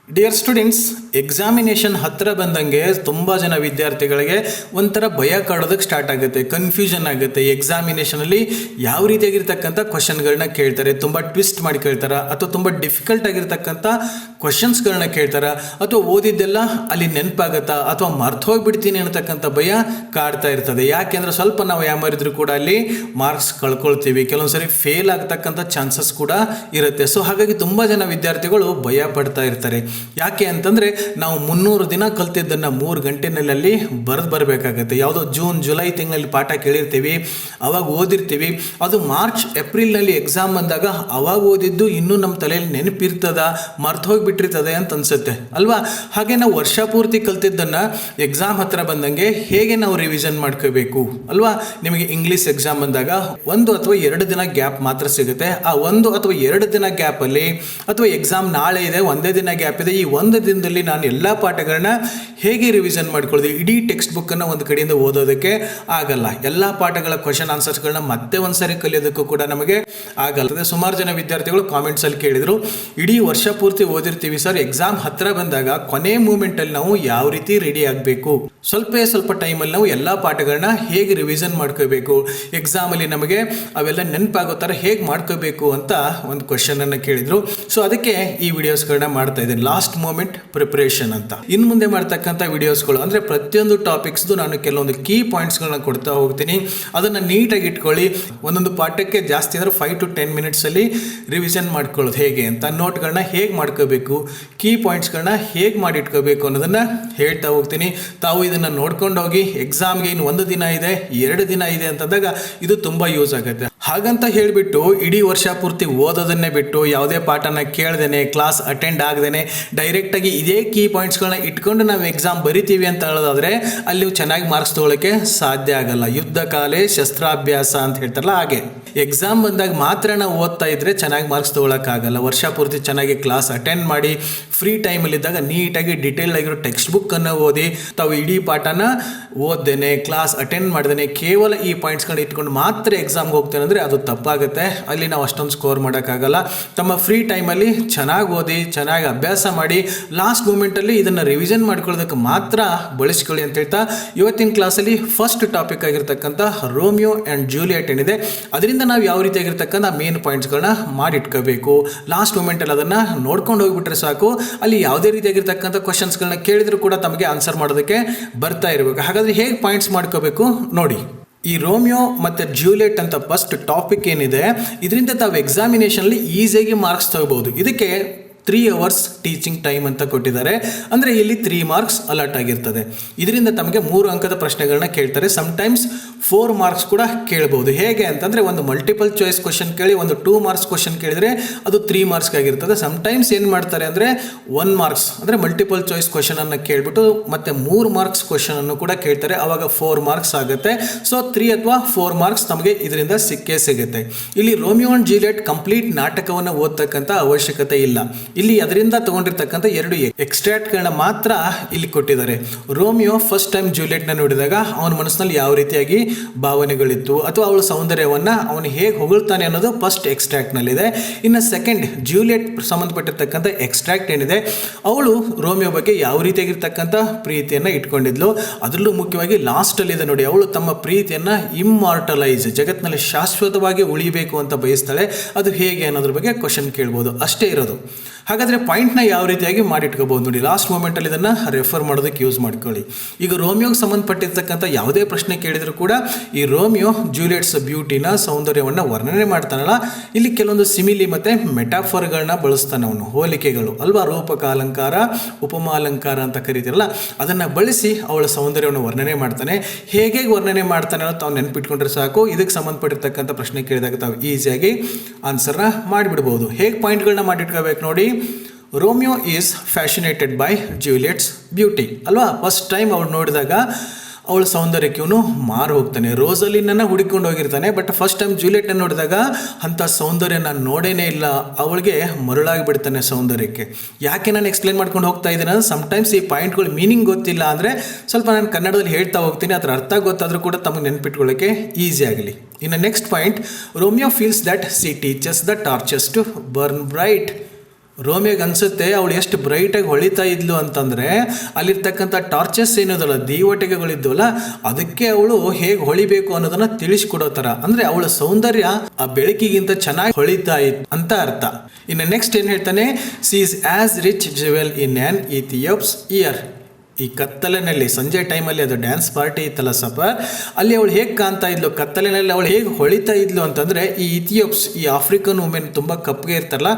Dear students, examination ಹತ್ತಿರ ಬಂದಂಗೆ ತುಂಬ ಜನ ವಿದ್ಯಾರ್ಥಿಗಳಿಗೆ ಒಂಥರ ಭಯ ಕಾಡೋದಕ್ಕೆ ಸ್ಟಾರ್ಟ್ ಆಗುತ್ತೆ, ಕನ್ಫ್ಯೂಷನ್ ಆಗುತ್ತೆ. ಎಕ್ಸಾಮಿನೇಷನಲ್ಲಿ ಯಾವ ರೀತಿಯಾಗಿರ್ತಕ್ಕಂಥ ಕ್ವಶನ್ಗಳನ್ನ ಕೇಳ್ತಾರೆ, ತುಂಬ ಟ್ವಿಸ್ಟ್ ಮಾಡಿ ಕೇಳ್ತಾರೆ, ಅಥವಾ ತುಂಬ ಡಿಫಿಕಲ್ಟ್ ಆಗಿರ್ತಕ್ಕಂಥ ಕ್ವಶನ್ಸ್ಗಳನ್ನ ಕೇಳ್ತಾರೆ, ಅಥವಾ ಓದಿದ್ದೆಲ್ಲ ಅಲ್ಲಿ ನೆನಪಾಗತ್ತಾ ಅಥವಾ ಮರ್ತೋಗ್ಬಿಡ್ತೀನಿ ಅನ್ನತಕ್ಕಂಥ ಭಯ ಕಾಡ್ತಾ ಇರ್ತದೆ. ಯಾಕೆಂದರೆ ಸ್ವಲ್ಪ ನಾವು ಯಾಮಾರಿದ್ರು ಕೂಡ ಅಲ್ಲಿ ಮಾರ್ಕ್ಸ್ ಕಳ್ಕೊಳ್ತೀವಿ, ಕೆಲವೊಂದು ಸರಿ ಫೇಲ್ ಆಗ್ತಕ್ಕಂಥ ಚಾನ್ಸಸ್ ಕೂಡ ಇರುತ್ತೆ. ಸೊ ಹಾಗಾಗಿ ತುಂಬ ಜನ ವಿದ್ಯಾರ್ಥಿಗಳು ಭಯ ಪಡ್ತಾ ಇರ್ತಾರೆ. ಯಾಕೆ ಅಂತಂದರೆ ನಾವು 300 ದಿನ ಕಲ್ತಿದ್ದನ್ನು 3 ಗಂಟೆನಲ್ಲಿ ಬರೆದು ಬರಬೇಕಾಗತ್ತೆ. ಯಾವುದೋ ಜೂನ್ ಜುಲೈ ತಿಂಗಳಲ್ಲಿ ಪಾಠ ಕೇಳಿರ್ತೀವಿ, ಅವಾಗ ಓದಿರ್ತೀವಿ. ಅದು ಮಾರ್ಚ್ ಏಪ್ರಿಲ್ನಲ್ಲಿ ಎಕ್ಸಾಮ್ ಬಂದಾಗ ಅವಾಗ ಓದಿದ್ದು ಇನ್ನೂ ನಮ್ಮ ತಲೆಯಲ್ಲಿ ನೆನಪಿರ್ತದ, ಮರ್ತು ಹೋಗಿಬಿಟ್ಟಿರ್ತದೆ ಅಂತ ಅನಿಸುತ್ತೆ ಅಲ್ವಾ? ಹಾಗೆ ನಾವು ವರ್ಷ ಪೂರ್ತಿ ಕಲ್ತಿದ್ದನ್ನು ಎಕ್ಸಾಮ್ ಹತ್ರ ಬಂದಂಗೆ ಹೇಗೆ ನಾವು ರಿವಿಷನ್ ಮಾಡ್ಕೋಬೇಕು ಅಲ್ವಾ? ನಿಮಗೆ ಇಂಗ್ಲೀಷ್ ಎಕ್ಸಾಮ್ ಬಂದಾಗ 1 ಅಥವಾ 2 ದಿನ ಗ್ಯಾಪ್ ಮಾತ್ರ ಸಿಗುತ್ತೆ. ಆ 1 ಅಥವಾ 2 ದಿನ ಗ್ಯಾಪಲ್ಲಿ, ಅಥವಾ ಎಕ್ಸಾಮ್ ನಾಳೆ ಇದೆ ಒಂದೇ ದಿನ ಗ್ಯಾಪ್ ಇದೆ, ಈ ಒಂದು ದಿನದಲ್ಲಿ ನಾನು ಎಲ್ಲ ಪಾಠಗಳನ್ನ ಹೇಗೆ ರಿವಿಷನ್ ಮಾಡ್ಕೊಳ್ಳೋದು? ಇಡೀ ಟೆಕ್ಸ್ಟ್ ಬುಕ್ಕನ್ನು ಒಂದು ಕಡೆಯಿಂದ ಓದೋದಕ್ಕೆ ಆಗಲ್ಲ. ಎಲ್ಲ ಪಾಠಗಳ ಕ್ವಶನ್ ಆನ್ಸರ್ಸ್ಗಳನ್ನ ಮತ್ತೆ ಒಂದ್ಸರಿ ಕಲಿಯೋದಕ್ಕೂ ಕೂಡ ನಮಗೆ ಆಗಲ್ಲ. ಸುಮಾರು ಜನ ವಿದ್ಯಾರ್ಥಿಗಳು ಕಾಮೆಂಟ್ಸಲ್ಲಿ ಕೇಳಿದರು, ಇಡೀ ವರ್ಷ ಪೂರ್ತಿ ಓದಿರ್ತೀವಿ ಸರ್, ಎಕ್ಸಾಮ್ ಹತ್ರ ಬಂದಾಗ ಕೊನೆ ಮೂಮೆಂಟಲ್ಲಿ ನಾವು ಯಾವ ರೀತಿ ರೆಡಿ ಆಗಬೇಕು, ಸ್ವಲ್ಪ ಟೈಮಲ್ಲಿ ನಾವು ಎಲ್ಲ ಪಾಠಗಳನ್ನ ಹೇಗೆ ರಿವಿಷನ್ ಮಾಡ್ಕೋಬೇಕು, ಎಕ್ಸಾಮಲ್ಲಿ ನಮಗೆ ಅವೆಲ್ಲ ನೆನಪಾಗೋ ಥರ ಹೇಗೆ ಮಾಡ್ಕೋಬೇಕು ಅಂತ ಒಂದು ಕ್ವಶನನ್ನು ಕೇಳಿದರು. ಸೊ ಅದಕ್ಕೆ ಈ ವಿಡಿಯೋಸ್ಗಳನ್ನ ಮಾಡ್ತಾ ಇದ್ದೀನಿ, ಲಾಸ್ಟ್ ಮೂಮೆಂಟ್ ಪ್ರಿಪರೇಷನ್ ಅಂತ. ಇನ್ನು ಮುಂದೆ ಮಾಡ್ತಕ್ಕಂಥ ವಿಡಿಯೋಸ್ಗಳು ಅಂದರೆ ಪ್ರತಿಯೊಂದು ಟಾಪಿಕ್ಸ್ದು ನಾನು ಕೆಲವೊಂದು ಕೀ ಪಾಯಿಂಟ್ಸ್ಗಳನ್ನ ಕೊಡ್ತಾ ಹೋಗ್ತೀನಿ. ಅದನ್ನು ನೀಟಾಗಿ ಇಟ್ಕೊಳ್ಳಿ. ಒಂದೊಂದು ಪಾಠಕ್ಕೆ ಜಾಸ್ತಿ ಅಂದರೆ 5 to 10 ಮಿನಿಟ್ಸಲ್ಲಿ ರಿವಿಷನ್ ಮಾಡ್ಕೊಳ್ಳೋದು ಹೇಗೆ ಅಂತ, ನೋಟ್ಗಳನ್ನ ಹೇಗೆ ಮಾಡ್ಕೋಬೇಕು, ಕೀ ಪಾಯಿಂಟ್ಸ್ಗಳನ್ನ ಹೇಗೆ ಮಾಡಿ ಇಟ್ಕೋಬೇಕು ಅನ್ನೋದನ್ನು ಹೇಳ್ತಾ ಹೋಗ್ತೀನಿ. ತಾವು ಇದನ್ನು ನೋಡ್ಕೊಂಡು ಹೋಗಿ. ಎಕ್ಸಾಮ್ಗೆ ಇನ್ನು 1 ದಿನ ಇದೆ, 2 ದಿನ ಇದೆ ಅಂತಂದಾಗ ಇದು ತುಂಬ ಯೂಸ್ ಆಗುತ್ತೆ. ಹಾಗಂತ ಹೇಳಿಬಿಟ್ಟು ಇಡೀ ವರ್ಷ ಪೂರ್ತಿ ಓದೋದನ್ನೇ ಬಿಟ್ಟು ಯಾವುದೇ ಪಾಠನ ಕೇಳ್ದೇನೆ, ಕ್ಲಾಸ್ ಅಟೆಂಡ್ ಆಗದೇನೆ ಡೈರೆಕ್ಟಾಗಿ ಇದೇ ಕೀ ಪಾಯಿಂಟ್ಸ್ಗಳನ್ನ ಇಟ್ಕೊಂಡು ನಾವು ಎಕ್ಸಾಮ್ ಬರಿತೀವಿ ಅಂತ ಹೇಳೋದಾದರೆ ಅಲ್ಲಿ ಚೆನ್ನಾಗಿ ಮಾರ್ಕ್ಸ್ ತೊಗೊಳ್ಳೋಕ್ಕೆ ಸಾಧ್ಯ ಆಗಲ್ಲ. ಯುದ್ಧ ಕಾಲೇ ಶಸ್ತ್ರಾಭ್ಯಾಸ ಅಂತ ಹೇಳ್ತಾರಲ್ಲ ಹಾಗೆ, ಎಕ್ಸಾಮ್ ಬಂದಾಗ ಮಾತ್ರ ನಾವು ಓದ್ತಾ ಇದ್ರೆ ಚೆನ್ನಾಗಿ ಮಾರ್ಕ್ಸ್ ತೊಗೊಳಕ್ಕಾಗಲ್ಲ. ವರ್ಷ ಪೂರ್ತಿ ಚೆನ್ನಾಗಿ ಕ್ಲಾಸ್ ಅಟೆಂಡ್ ಮಾಡಿ ಫ್ರೀ ಟೈಮಲ್ಲಿದ್ದಾಗ ನೀಟಾಗಿ ಡಿಟೇಲ್ ಆಗಿರೋ ಟೆಕ್ಸ್ಟ್ ಬುಕ್ಕನ್ನು ಓದಿ, ತಾವು ಇಡೀ ಪಾಠನ ಓದ್ದೇನೆ, ಕ್ಲಾಸ್ ಅಟೆಂಡ್ ಮಾಡ್ದೇನೆ ಕೇವಲ ಈ ಪಾಯಿಂಟ್ಸ್ಗಳನ್ನ ಇಟ್ಕೊಂಡು ಮಾತ್ರ ಎಕ್ಸಾಮ್ಗೆ ಹೋಗ್ತೇನೆ ಅಂದರೆ ಅದು ತಪ್ಪಾಗುತ್ತೆ. ಅಲ್ಲಿ ನಾವು ಅಷ್ಟೊಂದು ಸ್ಕೋರ್ ಮಾಡೋಕ್ಕಾಗಲ್ಲ. ತಮ್ಮ ಫ್ರೀ ಟೈಮಲ್ಲಿ ಚೆನ್ನಾಗಿ ಓದಿ, ಚೆನ್ನಾಗಿ ಅಭ್ಯಾಸ ಮಾಡಿ, ಲಾಸ್ಟ್ ಮೂಮೆಂಟಲ್ಲಿ ಇದನ್ನು ರಿವಿಷನ್ ಮಾಡ್ಕೊಳ್ಳೋದಕ್ಕೆ ಮಾತ್ರ ಬಳಸ್ಕೊಳ್ಳಿ ಅಂತ ಹೇಳ್ತಾ ಇವತ್ತಿನ ಕ್ಲಾಸಲ್ಲಿ ಫಸ್ಟ್ ಟಾಪಿಕ್ ಆಗಿರ್ತಕ್ಕಂಥ ರೋಮಿಯೋ ಆ್ಯಂಡ್ ಜೂಲಿಯಟ್ ಏನಿದೆ ಅದರಿಂದ ನಾವು ಯಾವ ರೀತಿಯಾಗಿರ್ತಕ್ಕಂಥ ಮೇನ್ ಪಾಯಿಂಟ್ಸ್ಗಳನ್ನ ಮಾಡಿಟ್ಕೋಬೇಕು. ಲಾಸ್ಟ್ ಮೂಮೆಂಟಲ್ಲಿ ಅದನ್ನು ನೋಡ್ಕೊಂಡು ಹೋಗಿಬಿಟ್ರೆ ಸಾಕು. ಅಲ್ಲಿ ಯಾವುದೇ ರೀತಿಯಾಗಿರ್ತಕ್ಕಂಥ ಕ್ವಶನ್ಸ್ಗಳನ್ನ ಕೇಳಿದ್ರು ಕೂಡ ತಮಗೆ ಆನ್ಸರ್ ಮಾಡೋದಕ್ಕೆ ಬರ್ತಾ ಇರಬೇಕು. ಹಾಗಾದರೆ ಹೇಗೆ ಪಾಯಿಂಟ್ಸ್ ಮಾಡ್ಕೋಬೇಕು ನೋಡಿ. ಈ ರೋಮಿಯೋ ಮತ್ತು ಜೂಲಿಯಟ್ ಅಂತ ಫಸ್ಟ್ ಟಾಪಿಕ್ ಏನಿದೆ ಇದರಿಂದ ತಾವು ಎಕ್ಸಾಮಿನೇಷನಲ್ಲಿ ಈಸಿಯಾಗಿ ಮಾರ್ಕ್ಸ್ ತಗೋಬಹುದು. ಇದಕ್ಕೆ 3 hours ಟೀಚಿಂಗ್ ಟೈಮ್ ಅಂತ ಕೊಟ್ಟಿದ್ದಾರೆ. ಅಂದರೆ ಇಲ್ಲಿ 3 marks ಅಲರ್ಟ್ ಆಗಿರ್ತದೆ. ಇದರಿಂದ ತಮಗೆ 3 ಅಂಕದ ಪ್ರಶ್ನೆಗಳನ್ನ ಕೇಳ್ತಾರೆ. ಸಮ್ಟೈಮ್ಸ್ 4 marks ಕೂಡ ಕೇಳ್ಬೋದು. ಹೇಗೆ ಅಂತಂದರೆ ಒಂದು ಮಲ್ಟಿಪಲ್ ಚಾಯ್ಸ್ ಕ್ವಶನ್ ಕೇಳಿ ಒಂದು 2 marks ಕ್ವಶನ್ ಕೇಳಿದರೆ ಅದು 3 marks ಆಗಿರ್ತದೆ. ಸಮ್ಟೈಮ್ಸ್ ಏನು ಮಾಡ್ತಾರೆ ಅಂದರೆ 1 marks ಅಂದರೆ ಮಲ್ಟಿಪಲ್ ಚಾಯ್ಸ್ ಕ್ವಶನನ್ನು ಕೇಳಿಬಿಟ್ಟು ಮತ್ತೆ 3 marks ಕ್ವಶನನ್ನು ಕೂಡ ಕೇಳ್ತಾರೆ. ಆವಾಗ 4 marks ಆಗುತ್ತೆ. ಸೊ 3 ಅಥವಾ 4 marks ನಮಗೆ ಇದರಿಂದ ಸಿಕ್ಕೇ ಸಿಗುತ್ತೆ. ಇಲ್ಲಿ ರೋಮಿಯೋ ಆ್ಯಂಡ್ ಜೂಲಿಯಟ್ ಕಂಪ್ಲೀಟ್ ನಾಟಕವನ್ನು ಓದ್ತಕ್ಕಂಥ ಅವಶ್ಯಕತೆ ಇಲ್ಲ. ಇಲ್ಲಿ ಅದರಿಂದ ತಗೊಂಡಿರ್ತಕ್ಕಂಥ 2 ಎಕ್ಸ್ಟ್ರಾಕ್ಟ್ಗಳನ್ನ ಮಾತ್ರ ಇಲ್ಲಿ ಕೊಟ್ಟಿದ್ದಾರೆ. ರೋಮಿಯೋ ಫಸ್ಟ್ ಟೈಮ್ ಜೂಲಿಯಟ್ನ ನೋಡಿದಾಗ ಅವನ ಮನಸ್ಸಿನಲ್ಲಿ ಯಾವ ರೀತಿಯಾಗಿ ಭಾವನೆಗಳಿತ್ತು ಅಥವಾ ಅವಳ ಸೌಂದರ್ಯವನ್ನು ಅವನು ಹೇಗೆ ಹೊಗಳ್ತಾನೆ ಅನ್ನೋದು ಫಸ್ಟ್ ಎಕ್ಸ್ಟ್ರಾಕ್ಟ್ನಲ್ಲಿದೆ. ಇನ್ನು ಸೆಕೆಂಡ್ ಜೂಲಿಯಟ್ ಸಂಬಂಧಪಟ್ಟಿರ್ತಕ್ಕಂಥ ಎಕ್ಸ್ಟ್ರಾಕ್ಟ್ ಏನಿದೆ, ಅವಳು ರೋಮಿಯೋ ಬಗ್ಗೆ ಯಾವ ರೀತಿಯಾಗಿರ್ತಕ್ಕಂಥ ಪ್ರೀತಿಯನ್ನು ಇಟ್ಕೊಂಡಿದ್ಲು. ಅದರಲ್ಲೂ ಮುಖ್ಯವಾಗಿ ಲಾಸ್ಟಲ್ಲಿದೆ ನೋಡಿ, ಅವಳು ತಮ್ಮ ಪ್ರೀತಿಯನ್ನು ಇಮ್ಮಾರ್ಟಲೈಸ್, ಜಗತ್ತಿನಲ್ಲಿ ಶಾಶ್ವತವಾಗಿ ಉಳಿಬೇಕು ಅಂತ ಬಯಸ್ತಾಳೆ. ಅದು ಹೇಗೆ ಅನ್ನೋದ್ರ ಬಗ್ಗೆ ಕ್ವಶನ್ ಕೇಳ್ಬೋದು, ಅಷ್ಟೇ ಇರೋದು. ಹಾಗಾದರೆ ಪಾಯಿಂಟ್ನ ಯಾವ ರೀತಿಯಾಗಿ ಮಾಡಿಟ್ಕೋಬೋದು ನೋಡಿ. ಲಾಸ್ಟ್ ಮೂಮೆಂಟಲ್ಲಿ ಇದನ್ನು ರೆಫರ್ ಮಾಡೋದಕ್ಕೆ ಯೂಸ್ ಮಾಡ್ಕೊಳ್ಳಿ. ಈಗ ರೋಮಿಯೋಗೆ ಸಂಬಂಧಪಟ್ಟಿರ್ತಕ್ಕಂಥ ಯಾವುದೇ ಪ್ರಶ್ನೆ ಕೇಳಿದರೂ ಕೂಡ ಈ ರೋಮಿಯೋ ಜೂಲಿಯಟ್ಸ್ ಬ್ಯೂಟಿನ, ಸೌಂದರ್ಯವನ್ನು ವರ್ಣನೆ ಮಾಡ್ತಾನಲ್ಲ, ಇಲ್ಲಿ ಕೆಲವೊಂದು ಸಿಮಿಲಿ ಮತ್ತು ಮೆಟಾಫರ್ಗಳನ್ನ ಬಳಸ್ತಾನೆ ಅವನು, ಹೋಲಿಕೆಗಳು ಅಲ್ವಾ, ರೂಪಕಾಲಂಕಾರ, ಉಪಮಾಲಂಕಾರ ಅಂತ ಕರೀತಿರಲ್ಲ, ಅದನ್ನು ಬಳಸಿ ಅವಳ ಸೌಂದರ್ಯವನ್ನು ವರ್ಣನೆ ಮಾಡ್ತಾನೆ. ಹೇಗೆ ವರ್ಣನೆ ಮಾಡ್ತಾನೆ ಅನ್ನೋದು ತಾವು ನೆನಪಿಟ್ಕೊಂಡ್ರೆ ಸಾಕು. ಇದಕ್ಕೆ ಸಂಬಂಧಪಟ್ಟಿರ್ತಕ್ಕಂಥ ಪ್ರಶ್ನೆ ಕೇಳಿದಾಗ ತಾವು ಈಸಿಯಾಗಿ ಆನ್ಸರ್ನ ಮಾಡಿಬಿಡ್ಬೋದು. ಹೇಗೆ ಪಾಯಿಂಟ್ಗಳನ್ನ ಮಾಡಿಟ್ಕೋಬೇಕು ನೋಡಿ. Romeo is fascinated by Juliet's beauty ಅಲ್ವಾ. ಫಸ್ಟ್ ಟೈಮ್ ಅವಳು ನೋಡಿದಾಗ ಅವಳ ಸೌಂದರ್ಯಕ್ಕೆ ಇವನು ಮಾರು ಹೋಗ್ತಾನೆ. ರೋಸಲಿನನ್ನು ಹುಡುಕೊಂಡು ಹೋಗಿರ್ತಾನೆ, ಬಟ್ ಫಸ್ಟ್ ಟೈಮ್ ಜೂಲಿಯಟ್ನ ನೋಡಿದಾಗ ಅಂಥ ಸೌಂದರ್ಯ ನಾನು ನೋಡೇನೇ ಇಲ್ಲ, ಅವಳಿಗೆ ಮರುಳಾಗಿ ಬಿಡ್ತಾನೆ ಸೌಂದರ್ಯಕ್ಕೆ. ಯಾಕೆ ನಾನು ಎಕ್ಸ್ಪ್ಲೇನ್ ಮಾಡ್ಕೊಂಡು ಹೋಗ್ತಾ ಇದ್ದೀನಿ ಅಂದರೆ ಸಮ್ಟೈಮ್ಸ್ ಈ ಪಾಯಿಂಟ್ಗಳು ಮೀನಿಂಗ್ ಗೊತ್ತಿಲ್ಲ ಅಂದರೆ ಸ್ವಲ್ಪ ನಾನು ಕನ್ನಡದಲ್ಲಿ ಹೇಳ್ತಾ ಹೋಗ್ತೀನಿ, ಅದರ ಅರ್ಥ ಗೊತ್ತಾದರೂ ಕೂಡ ತಮಗೆ ನೆನ್ಪಿಟ್ಕೊಳ್ಳೋಕ್ಕೆ ಈಸಿ ಆಗಲಿ. ಇನ್ನು next point, Romeo feels that she teaches the torches to burn bright ರೋಮಿಯೋಗೆ ಅನ್ಸುತ್ತೆ ಅವಳು ಎಷ್ಟು ಬ್ರೈಟಾಗಿ ಹೊಳಿತಾ ಇದ್ಲು ಅಂತಂದರೆ ಅಲ್ಲಿರ್ತಕ್ಕಂಥ ಟಾರ್ಚಸ್ ಏನದಲ್ಲ ದೀವಟಿಗೆಗಳಿದ್ವಲ್ಲ ಅದಕ್ಕೆ ಅವಳು ಹೇಗೆ ಹೊಳಿಬೇಕು ಅನ್ನೋದನ್ನ ತಿಳಿಸ್ಕೊಡೋ ಥರ, ಅಂದರೆ ಅವಳ ಸೌಂದರ್ಯ ಆ ಬೆಳಕಿಗಿಂತ ಚೆನ್ನಾಗಿ ಹೊಳಿತಾ ಇತ್ತು ಅಂತ ಅರ್ಥ. ಇನ್ನು ನೆಕ್ಸ್ಟ್ ಏನು ಹೇಳ್ತಾನೆ, she is as rich jewel in an Ethiop's ear. ಈ ಕತ್ತಲಿನಲ್ಲಿ ಸಂಜೆ ಟೈಮಲ್ಲಿ ಅದು ಡ್ಯಾನ್ಸ್ ಪಾರ್ಟಿ ಇತ್ತಲ್ಲ ಸಫರ್, ಅಲ್ಲಿ ಅವಳು ಹೇಗೆ ಕಾಣ್ತಾ ಇದ್ಲು, ಕತ್ತಲಿನಲ್ಲಿ ಅವಳು ಹೇಗೆ ಹೊಳಿತಾ ಇದ್ಲು ಅಂತಂದರೆ ಈ ಇಥಿಯೋಪ್ಸ್, ಈ ಆಫ್ರಿಕನ್ ವುಮೆನ್ ತುಂಬ ಕಪ್ಪಗೆ ಇರ್ತಾರಲ್ಲ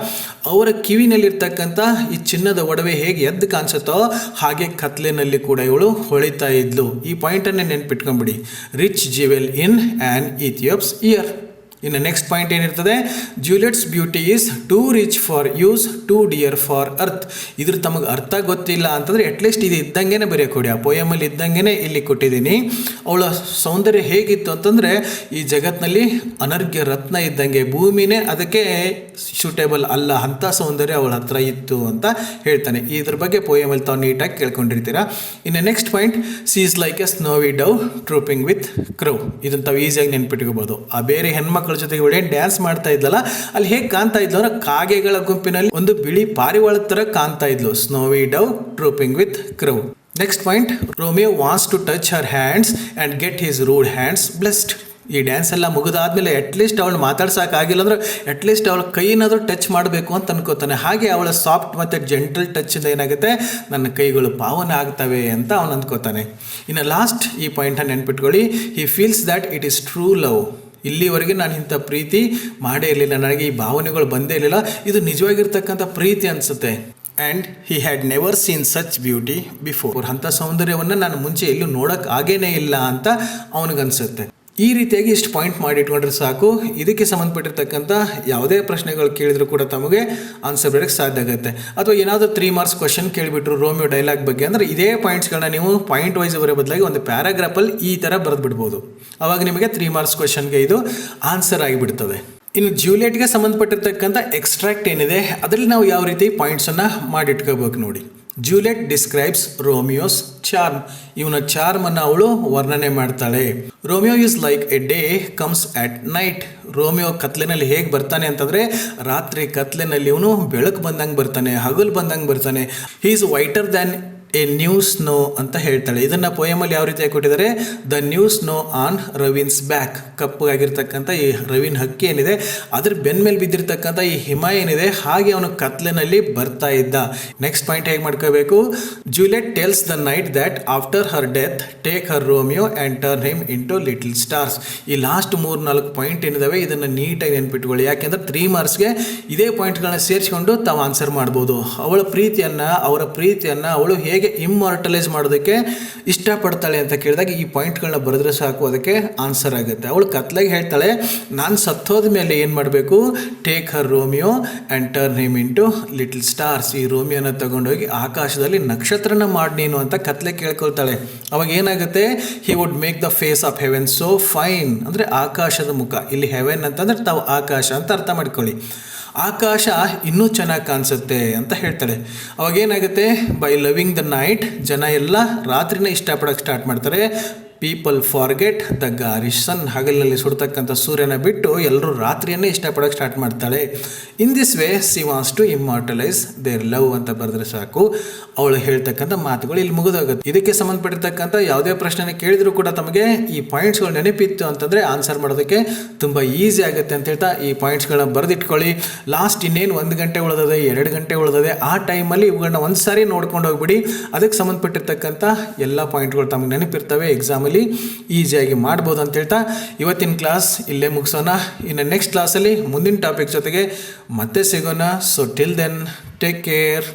ಅವರ ಕಿವಿನಲ್ಲಿರ್ತಕ್ಕಂಥ ಈ ಚಿನ್ನದ ಒಡವೆ ಹೇಗೆ ಎದ್ದು ಕಾಣಿಸುತ್ತೋ ಹಾಗೆ ಕತ್ಲಿನಲ್ಲಿ ಕೂಡ ಇವಳು ಹೊಳಿತಾ ಇದ್ಲು. ಈ ಪಾಯಿಂಟನ್ನೇ ನೆನ್ಪಿಟ್ಕೊಂಬಿಡಿ, rich jewel in an Ethiop's ear. ಇನ್ನು ನೆಕ್ಸ್ಟ್ ಪಾಯಿಂಟ್ ಏನಿರ್ತದೆ, Juliet's beauty is too rich for use too dear for earth. ಇದ್ರ ತಮಗೆ ಅರ್ಥ ಗೊತ್ತಿಲ್ಲ ಅಂತಂದರೆ ಅಟ್ಲೀಸ್ಟ್ ಇದು ಇದ್ದಂಗೆ ಬರೆಯ ಕೊಡಿ, ಆ ಪೋಯಮಲ್ಲಿ ಇದ್ದಂಗೆ ಇಲ್ಲಿ ಕೊಟ್ಟಿದ್ದೀನಿ. ಅವಳ ಸೌಂದರ್ಯ ಹೇಗಿತ್ತು ಅಂತಂದರೆ ಈ ಜಗತ್ತಿನಲ್ಲಿ ಅನರ್ಘ್ಯ ರತ್ನ ಇದ್ದಂಗೆ, ಭೂಮಿನೇ ಅದಕ್ಕೆ ಸೂಟೇಬಲ್ ಅಲ್ಲ ಅಂಥ ಸೌಂದರ್ಯ ಅವಳ ಹತ್ರ ಇತ್ತು ಅಂತ ಹೇಳ್ತಾನೆ. ಇದ್ರ ಬಗ್ಗೆ ಪೋಯಮಲ್ಲಿ ತಾವು ನೀಟಾಗಿ ಕೇಳ್ಕೊಂಡಿರ್ತೀರಾ. ಇನ್ನು next point, she is like a snowy dove trooping with crow. ಇದನ್ನು ತಾವು ಈಸಿಯಾಗಿ ನೆನ್ಪಿಟ್ಕೋಬೋದು. ಆ ಬೇರೆ ಹೆಣ್ಮಕ್ಳ ಜೊತೆಗೆ ಇವಳೇನು ಡ್ಯಾನ್ಸ್ ಮಾಡ್ತಾ ಇದ್ಲಲ್ಲ ಅಲ್ಲಿ ಹೇಗೆ ಕಾಣ್ತಾ ಇದ್ಲು ಅಂದ್ರೆ ಕಾಗೆಗಳ ಗುಂಪಿನಲ್ಲಿ ಒಂದು ಬಿಳಿ ಪಾರಿವಾಳ ಥರ ಕಾಣ್ತಾ ಇದ್ಲು, snowy dove trooping with crow. Next point, Romeo wants to touch her hands and get his rude hands blessed. ಈ ಡ್ಯಾನ್ಸ್ ಎಲ್ಲ ಮುಗಿದಾದ್ಮೇಲೆ ಅಟ್ಲೀಸ್ಟ್ ಅವಳು ಮಾತಾಡ್ಸೋಕ್ಕಾಗಿಲ್ಲ ಅಂದ್ರೆ ಅಟ್ಲೀಸ್ಟ್ ಅವಳ ಕೈನಾದರೂ ಟಚ್ ಮಾಡಬೇಕು ಅಂತ ಅನ್ಕೋತಾನೆ. ಹಾಗೆ ಅವಳ ಸಾಫ್ಟ್ ಮತ್ತು ಜೆಂಟಲ್ ಟಚ್ಚಿಂದ ಏನಾಗುತ್ತೆ, ನನ್ನ ಕೈಗಳು ಪಾವನ ಆಗ್ತವೆ ಅಂತ ಅವನು ಅಂದ್ಕೋತಾನೆ. ಇನ್ನು ಲಾಸ್ಟ್ ಈ ಪಾಯಿಂಟನ್ನು ನೆನ್ಪಿಟ್ಕೊಳ್ಳಿ, he feels that it is true love. ಇಲ್ಲಿವರೆಗೆ ನಾನು ಇಂಥ ಪ್ರೀತಿ ಮಾಡೇ ಇರಲಿಲ್ಲ, ನನಗೆ ಈ ಭಾವನೆಗಳು ಬಂದೇ ಇರಲಿಲ್ಲ, ಇದು ನಿಜವಾಗಿರ್ತಕ್ಕಂಥ ಪ್ರೀತಿ ಅನಿಸುತ್ತೆ. And he had never seen such beauty before. ಅಂಥ ಸೌಂದರ್ಯವನ್ನು ನಾನು ಮುಂಚೆ ಎಲ್ಲೂ ನೋಡೋಕ್ಕೆ ಆಗೇನೇ ಇಲ್ಲ ಅಂತ ಅವನಿಗನ್ಸುತ್ತೆ. ಈ ರೀತಿಯಾಗಿ ಇಷ್ಟು ಪಾಯಿಂಟ್ ಮಾಡಿ ಇಟ್ಕೊಂಡ್ರೆ ಸಾಕು. ಇದಕ್ಕೆ ಸಂಬಂಧಪಟ್ಟಿರ್ತಕ್ಕಂಥ ಯಾವುದೇ ಪ್ರಶ್ನೆಗಳು ಕೇಳಿದ್ರು ಕೂಡ ತಮಗೆ ಆನ್ಸರ್ ಬರೋಕ್ಕೆ ಸಾಧ್ಯ ಆಗುತ್ತೆ. ಅಥವಾ ಏನಾದರೂ 3 ಮಾರ್ಕ್ಸ್ ಕ್ವಶನ್ ಕೇಳಿಬಿಟ್ರು ರೋಮಿಯೋ ಡೈಲಾಗ್ ಬಗ್ಗೆ ಅಂದರೆ ಇದೇ ಪಾಯಿಂಟ್ಸ್ಗಳನ್ನ ನೀವು ಪಾಯಿಂಟ್ ವೈಸ್ ಬರೋ ಬದಲಾಗಿ ಒಂದು ಪ್ಯಾರಾಗ್ರಾಫಲ್ಲಿ ಈ ಥರ ಬರೆದ್ಬಿಡ್ಬೋದು. ಆವಾಗ ನಿಮಗೆ 3 ಮಾರ್ಕ್ಸ್ ಕ್ವಶನ್ಗೆ ಇದು ಆನ್ಸರ್ ಆಗಿಬಿಡ್ತದೆ. ಇನ್ನು ಜೂಲಿಯಟ್ಗೆ ಸಂಬಂಧಪಟ್ಟಿರ್ತಕ್ಕಂಥ ಎಕ್ಸ್ಟ್ರಾಕ್ಟ್ ಏನಿದೆ ಅದರಲ್ಲಿ ನಾವು ಯಾವ ರೀತಿ ಪಾಯಿಂಟ್ಸನ್ನು ಮಾಡಿಟ್ಕೋಬೇಕು ನೋಡಿ. Juliet describes Romeo's charm. ಇವನ ಚಾರ್ಮನ್ನು ಅವಳು ವರ್ಣನೆ ಮಾಡ್ತಾಳೆ. Romeo is like a day comes at night. Romeo ಕತ್ಲಿನಲ್ಲಿ ಹೇಗೆ ಬರ್ತಾನೆ ಅಂತಂದರೆ ರಾತ್ರಿ ಕತ್ಲಿನಲ್ಲಿ ಇವನು ಬೆಳಕು ಬಂದಂಗೆ ಬರ್ತಾನೆ, ಹಗಲು ಬಂದಂಗೆ ಬರ್ತಾನೆ. He is whiter than a new snow ಅಂತ ಹೇಳ್ತಾಳೆ. ಇದನ್ನು ಪೋಯಮಲ್ಲಿ ಯಾವ ರೀತಿಯಾಗಿ ಕೊಟ್ಟಿದ್ದಾರೆ, the new snow on raven's back. ಕಪ್ಪಗಾಗಿರ್ತಕ್ಕಂಥ ಈ ರವಿನ್ ಹಕ್ಕಿ ಏನಿದೆ ಅದ್ರ ಬೆನ್ನ ಮೇಲೆ ಬಿದ್ದಿರ್ತಕ್ಕಂಥ ಈ ಹಿಮ ಏನಿದೆ ಹಾಗೆ ಅವನು ಕತ್ಲಿನಲ್ಲಿ ಬರ್ತಾ ಇದ್ದ. ನೆಕ್ಸ್ಟ್ ಪಾಯಿಂಟ್ ಹೇಗೆ ಮಾಡ್ಕೋಬೇಕು, Juliet tells the night that after Har death take her Romeo and turn him into little stars. ಈ ಲಾಸ್ಟ್ 3-4 ಪಾಯಿಂಟ್ ಏನಿದಾವೆ ಇದನ್ನು ನೀಟಾಗಿ ನೆನ್ಪಿಟ್ಕೊಳ್ಳಿ. ಯಾಕೆಂದರೆ 3 ಮಾರ್ಕ್ಸ್ಗೆ ಇದೇ ಪಾಯಿಂಟ್ಗಳನ್ನ ಸೇರಿಸ್ಕೊಂಡು ತಾವು ಆನ್ಸರ್ ಮಾಡ್ಬೋದು. ಅವರ ಪ್ರೀತಿಯನ್ನು ಅವಳು ಹೇಗೆ ಇಮ್ಮಾರ್ಟಲೈಸ್ ಮಾಡೋದಕ್ಕೆ ಇಷ್ಟಪಡ್ತಾಳೆ ಅಂತ ಕೇಳಿದಾಗ ಈ ಪಾಯಿಂಟ್ಗಳನ್ನ ಬರೆದ್ರೆ ಸಾಕು, ಅದಕ್ಕೆ ಆನ್ಸರ್ ಆಗುತ್ತೆ. ಅವಳು ಕತ್ಲಾಗಿ ಹೇಳ್ತಾಳೆ, ನಾನು ಸತ್ತೋದ ಮೇಲೆ ಏನು ಮಾಡಬೇಕು, take her Romeo and turn him into little stars. ಈ ರೋಮಿಯೋನ ತಗೊಂಡೋಗಿ ಆಕಾಶದಲ್ಲಿ ನಕ್ಷತ್ರನ ಮಾಡಿ ನೀನು ಅಂತ ಕತ್ಲೆ ಕೇಳ್ಕೊಳ್ತಾಳೆ. ಅವಾಗ ಏನಾಗುತ್ತೆ, he would make the face of heaven so fine. ಅಂದರೆ ಆಕಾಶದ ಮುಖ, ಇಲ್ಲಿ ಹೆವೆನ್ ಅಂತಂದರೆ ತಾವು ಆಕಾಶ ಅಂತ ಅರ್ಥ ಮಾಡ್ಕೊಳ್ಳಿ. ಆಕಾಶ ಇನ್ನೂ ಚೆನ್ನಾಗಿ ಕಾಣಿಸುತ್ತೆ ಅಂತ ಹೇಳ್ತಾಳೆ. ಅವಾಗೇನಾಗುತ್ತೆ, ಬೈ ಲವಿಂಗ್ ದ ನೈಟ್ ಜನ ಎಲ್ಲ ರಾತ್ರಿನ ಇಷ್ಟಪಡೋಕ್ಕೆ ಸ್ಟಾರ್ಟ್ ಮಾಡ್ತಾರೆ. People forget the garish sun. ಹಗಲಿನಲ್ಲಿ ಸುಡ್ತಕ್ಕಂಥ ಸೂರ್ಯನ ಬಿಟ್ಟು ಎಲ್ಲರೂ ರಾತ್ರಿಯನ್ನೇ ಇಷ್ಟಪಡೋಕ್ಕೆ ಸ್ಟಾರ್ಟ್ ಮಾಡ್ತಾಳೆ. In this way she wants to immortalize their love ಅಂತ ಬರೆದ್ರೆ ಸಾಕು. ಅವಳು ಹೇಳ್ತಕ್ಕಂಥ ಮಾತುಗಳು ಇಲ್ಲಿ ಮುಗಿದೋಗುತ್ತೆ. ಇದಕ್ಕೆ ಸಂಬಂಧಪಟ್ಟಿರ್ತಕ್ಕಂಥ ಯಾವುದೇ ಪ್ರಶ್ನೆ ಕೇಳಿದ್ರು ಕೂಡ ತಮಗೆ ಈ ಪಾಯಿಂಟ್ಸ್ಗಳು ನೆನಪಿತ್ತು ಅಂತಂದರೆ ಆನ್ಸರ್ ಮಾಡೋದಕ್ಕೆ ತುಂಬ ಈಸಿ ಆಗುತ್ತೆ ಅಂತ ಹೇಳ್ತಾ ಈ ಪಾಯಿಂಟ್ಸ್ಗಳನ್ನ ಬರೆದಿಟ್ಕೊಳ್ಳಿ. ಲಾಸ್ಟ್ ಇನ್ನೇನು 1 ಗಂಟೆ ಉಳಿದದೆ, 2 ಗಂಟೆ ಉಳಿದದೆ, ಆ ಟೈಮಲ್ಲಿ ಇವುಗಳನ್ನ ಒಂದು ಸಾರಿ ನೋಡ್ಕೊಂಡು ಹೋಗ್ಬಿಡಿ. ಅದಕ್ಕೆ ಸಂಬಂಧಪಟ್ಟಿರ್ತಕ್ಕಂಥ ಎಲ್ಲ ಪಾಯಿಂಟ್ಗಳು ತಮಗೆ ನೆನಪಿರ್ತವೆ, ಎಕ್ಸಾಮಲ್ಲಿ ಈಸಿಯಾಗಿ ಮಾಡ್ಬೋದು ಅಂತ ಹೇಳ್ತಾ ಇವತ್ತಿನ ಕ್ಲಾಸ್ ಇಲ್ಲೇ ಮುಗಿಸೋಣ. ಇನ್ನು ನೆಕ್ಸ್ಟ್ ಕ್ಲಾಸಲ್ಲಿ ಮುಂದಿನ ಟಾಪಿಕ್ ಜೊತೆಗೆ ಮತ್ತೆ ಸಿಗೋಣ. So till then take care.